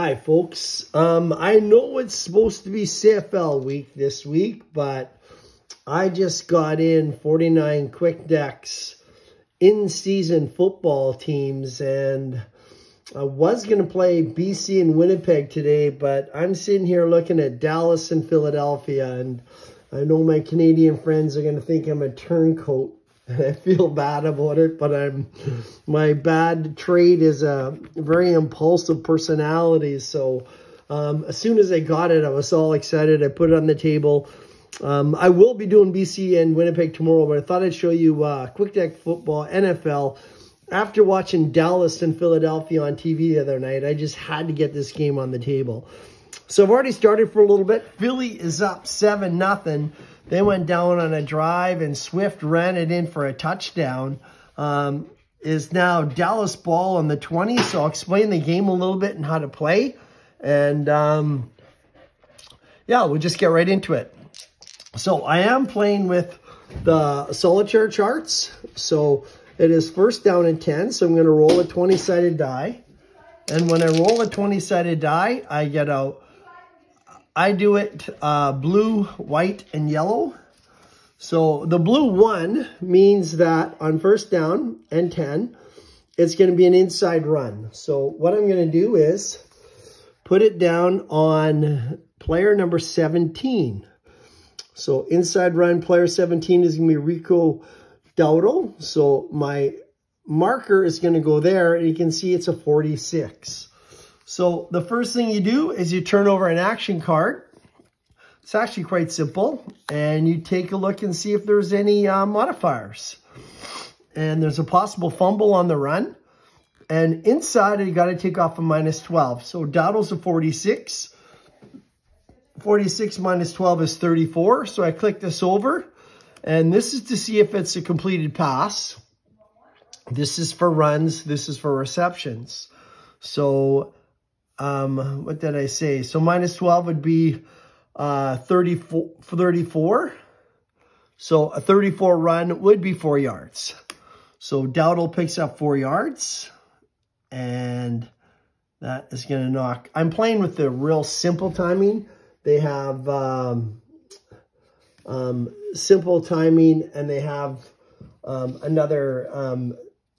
Hi, folks. I know it's supposed to be CFL week this week, but I just got in 49 Quick Decks in-season football teams, and I was going to play BC and Winnipeg today, but I'm sitting here looking at Dallas and Philadelphia, and I know my Canadian friends are going to think I'm a turncoat. I feel bad about it, but my bad trait is a very impulsive personality. So as soon as I got it, I was all excited. I put it on the table. I will be doing BC and Winnipeg tomorrow, but I thought I'd show you Quick Deck Football, NFL. After watching Dallas and Philadelphia on TV the other night, I just had to get this game on the table. So I've already started for a little bit. Philly is up 7-0. They went down on a drive, and Swift ran it in for a touchdown. Is now Dallas ball on the 20, so I'll explain the game a little bit and how to play. And, yeah, we'll just get right into it. So I am playing with the solitaire charts. So it is first down and 10, so I'm going to roll a 20-sided die. And when I roll a 20-sided die, I do it blue, white, and yellow. So the blue one means that on first down and 10, it's going to be an inside run. So what I'm going to do is put it down on player number 17. So inside run, player 17 is going to be Rico Dowdle. So my marker is going to go there, and you can see it's a 46. So the first thing you do is you turn over an action card. It's actually quite simple. And you take a look and see if there's any modifiers. And there's a possible fumble on the run. And inside, you got to take off a -12. So Dowdle's a 46. 46 minus 12 is 34. So I click this over. And this is to see if it's a completed pass. This is for runs. This is for receptions. So what did I say? So -12 would be 34. So a 34 run would be 4 yards. So Dowdle picks up 4 yards. And that is going to knock. I'm playing with the real simple timing. They have simple timing, and they have another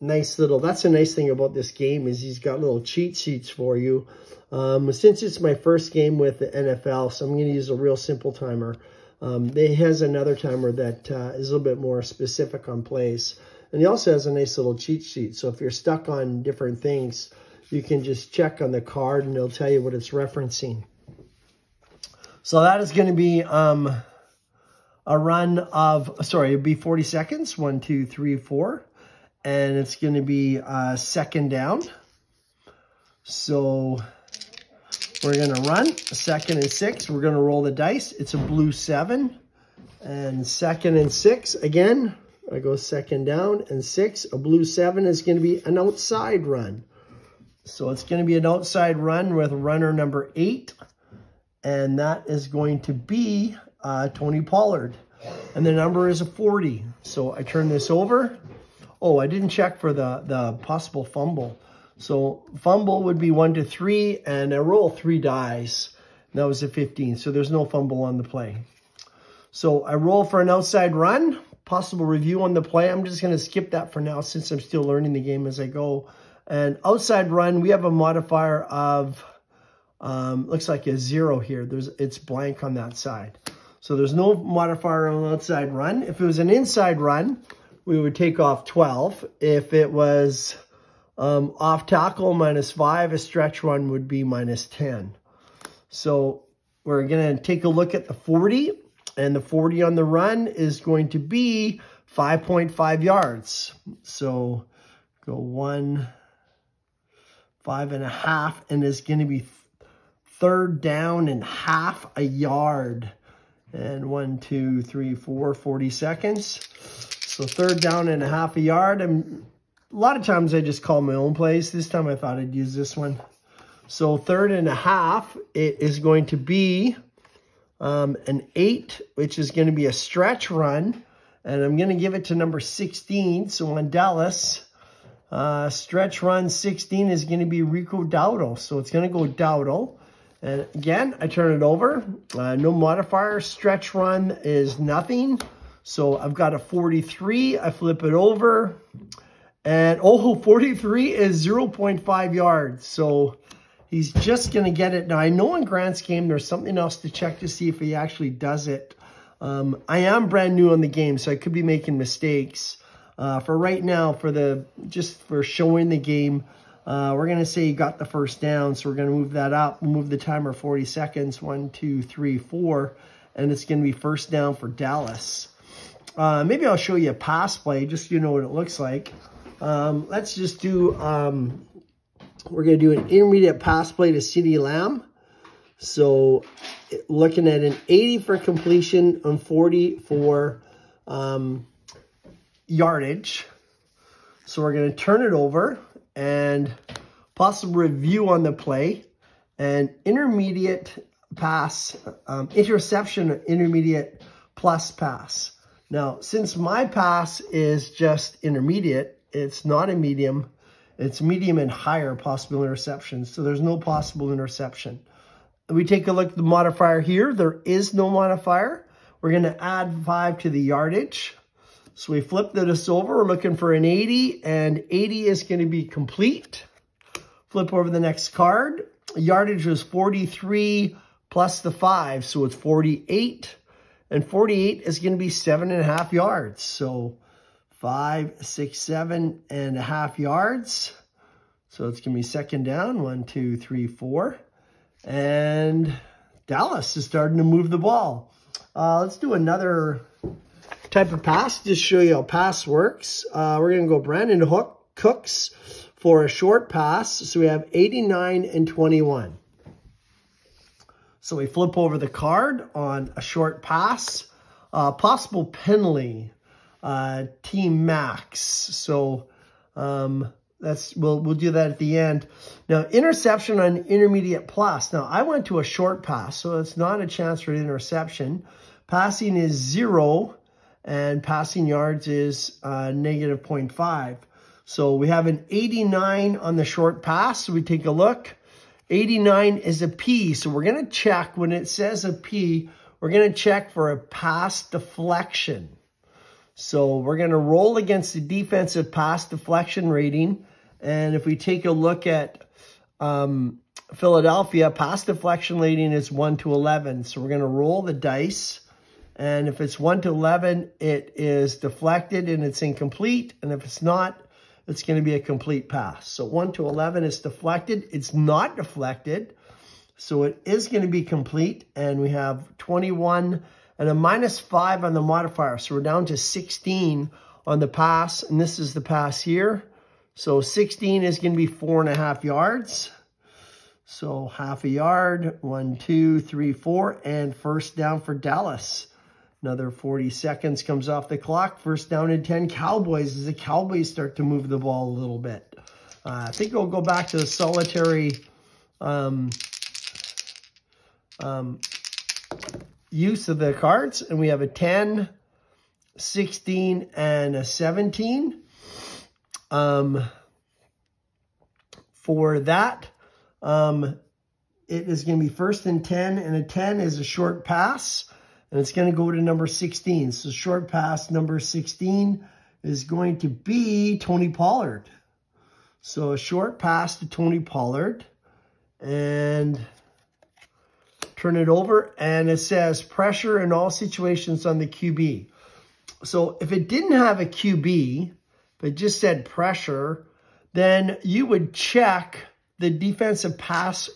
nice little, that's a nice thing about this game, is he's got little cheat sheets for you. Since it's my first game with the NFL, so I'm going to use a real simple timer. He has another timer that is a little bit more specific on plays. And he also has a nice little cheat sheet. So if you're stuck on different things, you can just check on the card and it'll tell you what it's referencing. So that is going to be a run of, sorry, it'll be 40 seconds. 1, 2, 3, 4. And it's going to be second down. So we're going to run 2nd and 6. We're going to roll the dice. It's a blue 7. And 2nd and 6. Again, I go second down and 6. A blue 7 is going to be an outside run. So it's going to be an outside run with runner number 8. And that is going to be Tony Pollard. And the number is a 40. So I turn this over. Oh, I didn't check for the possible fumble. So fumble would be 1 to 3, and I roll 3 dice. That was a 15, so there's no fumble on the play. So I roll for an outside run, possible review on the play. I'm just going to skip that for now since I'm still learning the game as I go. And outside run, we have a modifier of, looks like a 0 here. It's blank on that side. So there's no modifier on an outside run. If it was an inside run, we would take off 12. If it was off tackle, -5, a stretch run would be -10. So we're going to take a look at the 40, and the 40 on the run is going to be 5.5 yards. So go 1, 5.5, and it's going to be third down and half a yard. And 1, 2, 3, 4, 40 seconds. So third down and a half a yard. A lot of times I just call my own plays. This time I thought I'd use this one. So 3rd and a half, it is going to be an 8, which is going to be a stretch run. And I'm going to give it to number 16. So on Dallas, Stretch run 16 is going to be Rico Dowdle. So it's going to go Dowdle. And again, I turn it over. No modifier. Stretch run is nothing. So I've got a 43. I flip it over. And, 43 is 0.5 yards. So he's just going to get it. Now, I know in Grant's game, there's something else to check to see if he actually does it. I am brand new on the game, so I could be making mistakes. For right now, just for showing the game, we're going to say he got the first down. So we're going to move that up. We'll move the timer 40 seconds. 1, 2, 3, 4. And it's going to be first down for Dallas. Maybe I'll show you a pass play just so you know what it looks like. Let's just do, we're going to do an intermediate pass play to CeeDee Lamb. So looking at an 80 for completion on 40 for yardage. So we're going to turn it over and possible review on the play and intermediate pass, interception, intermediate plus pass. Now, since my pass is just intermediate, it's not a medium. It's medium and higher possible interception. So there's no possible interception. We take a look at the modifier here. There is no modifier. We're going to add 5 to the yardage. So we flip this over. We're looking for an 80, and 80 is going to be complete. Flip over the next card. Yardage was 43 plus the 5, so it's 48. And 48 is going to be 7.5 yards. So 5, 6, 7.5 yards. So it's going to be second down. 1, 2, 3, 4. And Dallas is starting to move the ball. Let's do another type of pass. Just show you how pass works. We're going to go Brandon Cooks for a short pass. So we have 89 and 21. So we flip over the card on a short pass. Possible penalty. Team max. So we'll do that at the end. Now, interception on intermediate plus. Now, I went to a short pass, so it's not a chance for an interception. Passing is 0, and passing yards is negative 0.5. So we have an 89 on the short pass. So we take a look. 89 is a P. So we're going to check when it says a P, we're going to check for a pass deflection. So we're going to roll against the defensive pass deflection rating. And if we take a look at Philadelphia, pass deflection rating is 1 to 11. So we're going to roll the dice. And if it's 1 to 11, it is deflected and it's incomplete. And if it's not, it's going to be a complete pass. So 1 to 11 is deflected. It's not deflected. So it is going to be complete. And we have 21 and a -5 on the modifier. So we're down to 16 on the pass. And this is the pass here. So 16 is going to be 4.5 yards. So half a yard. 1, 2, 3, 4. And first down for Dallas. Another 40 seconds comes off the clock. First down and 10 Cowboys as the Cowboys start to move the ball a little bit. I think we'll go back to the solitary use of the cards. And we have a 10, 16, and a 17. For that, it is going to be first and 10. And a 10 is a short pass. And it's going to go to number 16. So short pass number 16 is going to be Tony Pollard. So a short pass to Tony Pollard. And turn it over. And it says pressure in all situations on the QB. So if it didn't have a QB, if it just said pressure, then you would check the defensive pass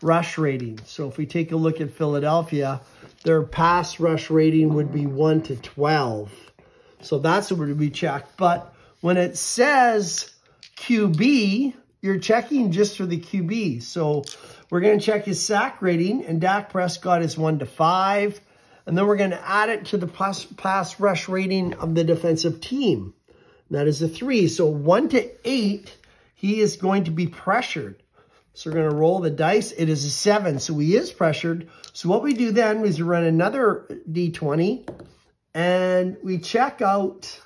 rush rating. So if we take a look at Philadelphia, their pass rush rating would be 1 to 12. So that's what would be checked. But when it says QB, you're checking just for the QB. So we're going to check his sack rating, and Dak Prescott is 1 to 5. And then we're going to add it to the pass rush rating of the defensive team. That is a 3. So 1 to 8, he is going to be pressured. So we're going to roll the dice. It is a 7, so he is pressured. So what we do then is we run another D20, and we check out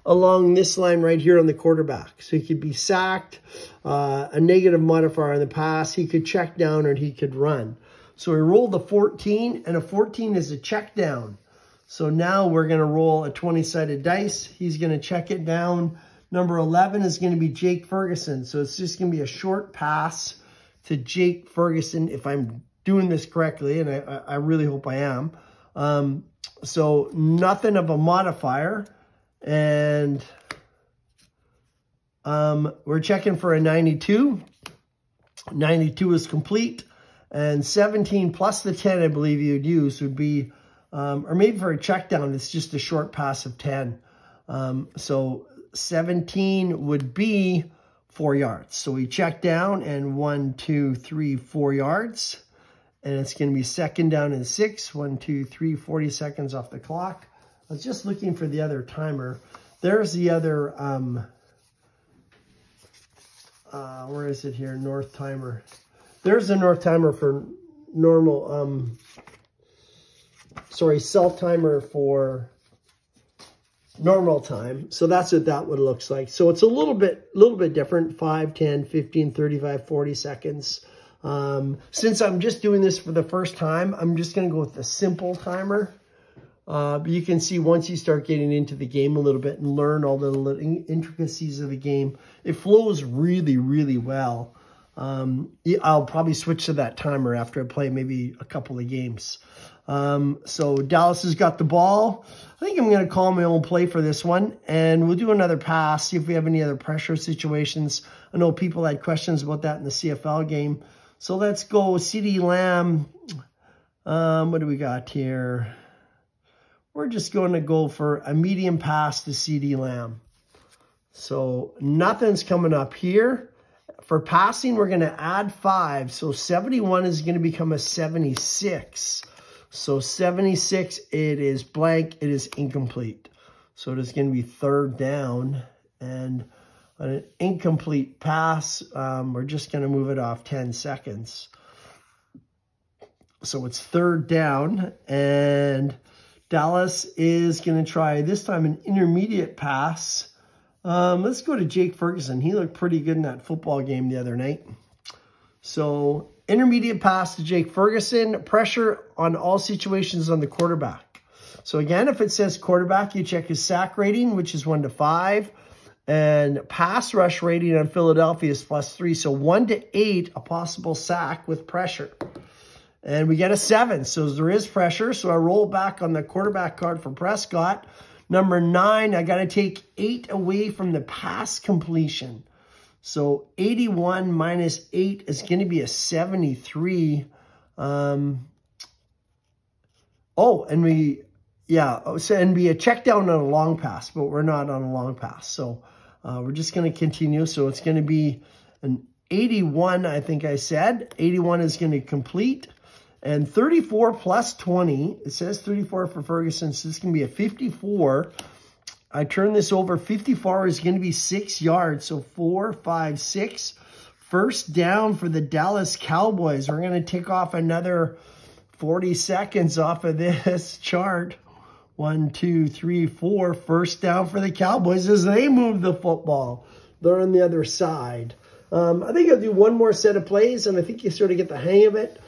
along this line right here on the quarterback. So he could be sacked, a negative modifier on the pass. He could check down, or he could run. So we rolled a 14, and a 14 is a check down. So now we're going to roll a 20-sided dice. He's going to check it down. Number 11 is going to be Jake Ferguson. So it's just going to be a short pass to Jake Ferguson, if I'm doing this correctly, and I really hope I am. So nothing of a modifier. And we're checking for a 92. 92 is complete. And 17 plus the 10, I believe you'd use, would be, or maybe for a check down, it's just a short pass of 10. So 17 would be 4 yards. So we check down, and 1, 2, 3, 4 yards. And it's going to be second down and 6. 1, 2, 3, 40 seconds off the clock. I was just looking for the other timer. There's the other, where is it here? North timer. There's the north timer for normal, self timer for normal time. So that's what that one looks like. So it's a little bit different, 5, 10, 15, 35, 40 seconds. Since I'm just doing this for the first time, I'm just going to go with the simple timer. But you can see once you start getting into the game a little bit and learn all the little intricacies of the game, it flows really, really well. I'll probably switch to that timer after I play maybe a couple of games. So Dallas has got the ball. I think I'm going to call my own play for this one, and we'll do another pass, see if we have any other pressure situations. I know people had questions about that in the CFL game. So let's go CeeDee Lamb. What do we got here? We're just going to go for a medium pass to CeeDee Lamb. So nothing's coming up here. For passing, we're going to add 5. So 71 is going to become a 76. So 76, it is blank. It is incomplete. So it is going to be third down. And an incomplete pass, we're just going to move it off 10 seconds. So it's third down. And Dallas is going to try, this time, an intermediate pass. Let's go to Jake Ferguson. He looked pretty good in that football game the other night. So intermediate pass to Jake Ferguson. Pressure on all situations on the quarterback. So again, if it says quarterback, you check his sack rating, which is 1 to 5. And pass rush rating on Philadelphia is +3. So 1 to 8, a possible sack with pressure. And we get a 7. So there is pressure. So I roll back on the quarterback card for Prescott. Number 9, I got to take 8 away from the pass completion. So 81 minus 8 is going to be a 73. And be a check down on a long pass, but we're not on a long pass. So we're just going to continue. So it's going to be an 81, I think I said. 81 is going to complete. And 34 plus 20, it says 34 for Ferguson, so this can be a 54. I turn this over, 54 is going to be 6 yards, so 4, 5, 6. First down for the Dallas Cowboys. We're going to take off another 40 seconds off of this chart. 1, 2, 3, 4. First down for the Cowboys as they move the football. They're on the other side. I think I'll do one more set of plays, and I think you sort of get the hang of it.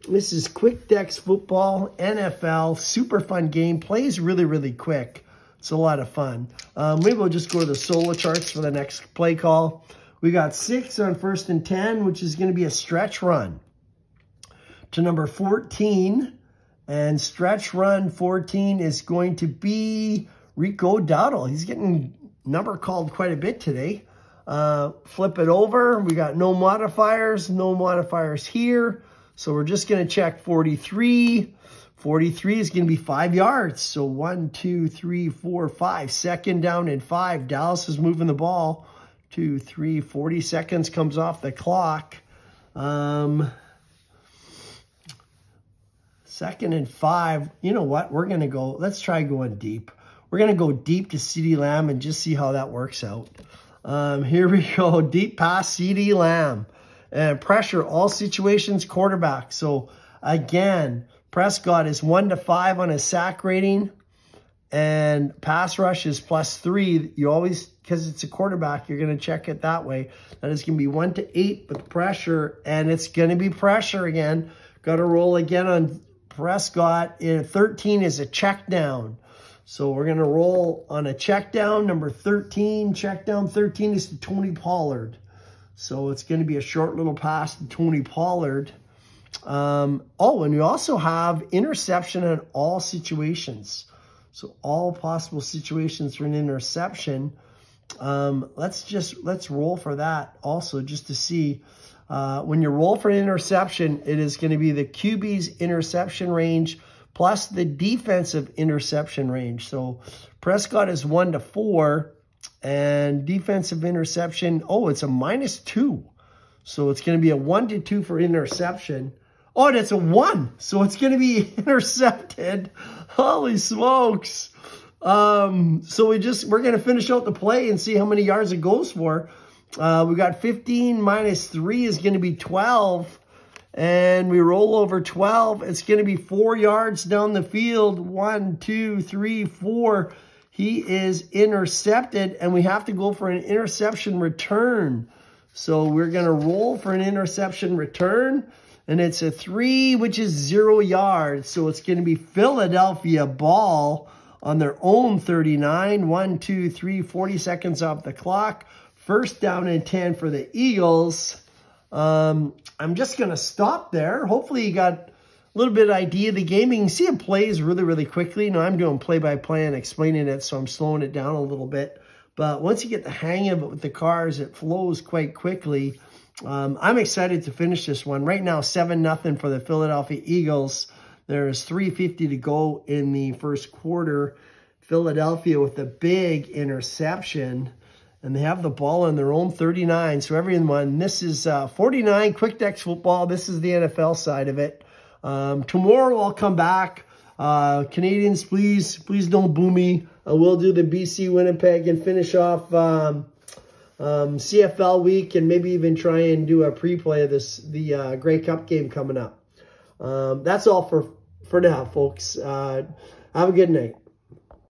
This is Quick Dex Football, NFL, super fun game. Plays really, really quick. It's a lot of fun. Maybe we'll just go to the solo charts for the next play call. We got 6 on 1st and 10, which is going to be a stretch run to number 14. And stretch run 14 is going to be Rico Dowdle. He's getting number called quite a bit today. Flip it over. We got no modifiers here. So we're just going to check 43. 43 is going to be 5 yards. So 1, 2, 3, 4, 5. Second down and 5. Dallas is moving the ball. 2, 3, 40 seconds comes off the clock. Second and 5. You know what? We're going to go. Let's try going deep. We're going to go deep to CeeDee Lamb and just see how that works out. Here we go. Deep pass, CeeDee Lamb. And pressure, all situations, quarterback. So, again, Prescott is 1 to 5 on his sack rating. and pass rush is +3. You always, because it's a quarterback, you're going to check it that way. That is going to be 1 to 8 with pressure, and it's going to be pressure again. Got to roll again on Prescott. 13 is a check down. So we're going to roll on a check down, number 13. Check down 13 is to Tony Pollard. So it's going to be a short little pass to Tony Pollard. And we also have interception in all situations. So all possible situations for an interception. Let's roll for that also, just to see. When you roll for an interception, it is going to be the QB's interception range plus the defensive interception range. So Prescott is 1 to 4, and defensive interception, it's a -2. So it's going to be a 1 to 2 for interception. Oh, and it's a 1. So it's going to be intercepted. Holy smokes. So we're going to finish out the play and see how many yards it goes for. We got 15 minus 3 is going to be 12. And we roll over 12. It's going to be 4 yards down the field. 1, 2, 3, 4. He is intercepted, and we have to go for an interception return. So we're going to roll for an interception return, and it's a 3, which is 0 yards. So it's going to be Philadelphia ball on their own 39. 1, 2, 3, 40 seconds off the clock. First down and 10 for the Eagles. I'm just going to stop there. Hopefully you got a little bit of idea of the game. You can see it plays really, really quickly. Now I'm doing play-by-play and explaining it, so I'm slowing it down a little bit. But once you get the hang of it with the cars, it flows quite quickly. I'm excited to finish this one. Right now, 7-0 for the Philadelphia Eagles. There's 3:50 to go in the first quarter. Philadelphia with a big interception. And they have the ball on their own 39. So everyone, this is 49 Quick Decks football. This is the NFL side of it. Tomorrow I'll come back. Canadians, please don't boo me. I will do the BC Winnipeg and finish off CFL week, and maybe even try and do a pre-play of the Grey Cup game coming up. That's all for now, folks. Have a good night.